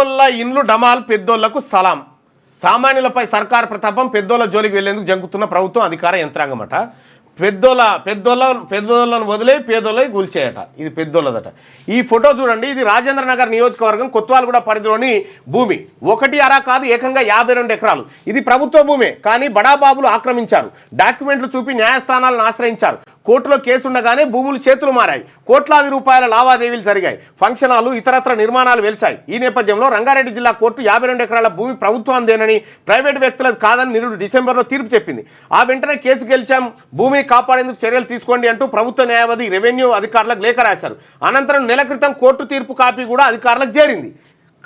పేదోళ్ళ ఇండ్లు డమాల్ పెద్దోళ్లకు సలాం. సామాన్యులపై సర్కారు ప్రతాపం, పెద్దోళ్ళ జోలికి వెళ్లేందుకు జంకుతున్న ప్రభుత్వం అధికార యంత్రాంగం అట. పెద్దోళ్ళను వదిలే పేదోళ్ళకి కూల్చేయట. ఇది పెద్దోళ్ళదట. ఈ ఫోటో చూడండి. ఇది రాజేంద్ర నగర్ నియోజకవర్గం కొత్వాలగూడ పరిధిలోని భూమి. 1 అరా కాదు, ఏకంగా 52 ఎకరాలు. ఇది ప్రభుత్వ భూమే, కానీ బడాబాబులు ఆక్రమించారు. డాక్యుమెంట్లు చూపి న్యాయస్థానాలను ఆశ్రయించారు. కోర్టులో కేసుండగానే భూములు చేతులు మారాయి. కోట్లాది రూపాయల లావాదేవీలు జరిగాయి. ఫంక్షన్ హాలు, ఇతరత్ర నిర్మాణాలు వెలిశాయి. ఈ నేపథ్యంలో రంగారెడ్డి జిల్లా కోర్టు 52 ఎకరాల భూమి ప్రభుత్వందేనని, ప్రైవేటు వ్యక్తులకు కాదని నిరుడు డిసెంబర్లో తీర్పు చెప్పింది. ఆ వెంటనే కేసు గెలిచాం, భూమిని కాపాడేందుకు చర్యలు తీసుకోండి అంటూ ప్రభుత్వ న్యాయవాది రెవెన్యూ అధికారులకు లేఖ రాశారు. అనంతరం నెల క్రితం కోర్టు తీర్పు కాపీ కూడా అధికారులకు చేరింది.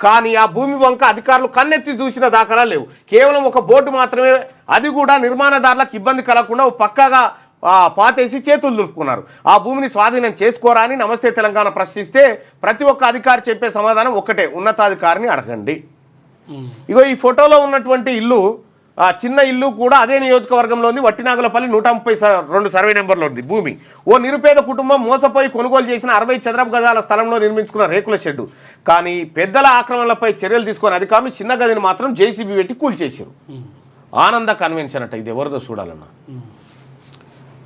కానీ ఆ భూమి వంక అధికారులు కన్నెత్తి చూసిన దాఖలా లేవు. కేవలం ఒక బోర్డు మాత్రమే, అది కూడా నిర్మాణదారులకు ఇబ్బంది కలగకుండా పక్కాగా పాతేసి చేతులు దులుపుకున్నారు. ఆ భూమిని స్వాధీనం చేసుకోరా అని నమస్తే తెలంగాణ ప్రశ్నిస్తే ప్రతి ఒక్క అధికారి చెప్పే సమాధానం ఒక్కటే, ఉన్నతాధికారిని అడగండి. ఇగో ఈ ఫోటోలో ఉన్నటువంటి ఇల్లు, ఆ చిన్న ఇల్లు కూడా అదే నియోజకవర్గంలో ఉంది. వట్టినాగులపల్లి 132 సర్వే నెంబర్లో ఉంది భూమి. ఓ నిరుపేద కుటుంబం మోసపోయి కొనుగోలు చేసిన 60 చదరపు గజాల స్థలంలో నిర్మించుకున్న రేకుల షెడ్డు. కానీ పెద్దల ఆక్రమణలపై చర్యలు తీసుకున్న అధికారులు చిన్న గదిని మాత్రం జేసీబీ పెట్టి కూల్చేశారు. ఆనంద కన్వెన్షన్ అట. ఇది ఎవరిదో చూడాలన్నా.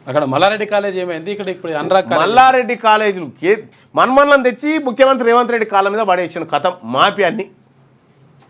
అక్కడ మల్లారెడ్డి కాలేజ్ ఏమైంది? ఇక్కడ ఇప్పుడు అనురాగ్ మల్లారెడ్డి కాలేజీలు మన్మన్లను తెచ్చి ముఖ్యమంత్రి రేవంత్ రెడ్డి కాళ్ళ మీద పడేసిన కథం మాపి అన్ని.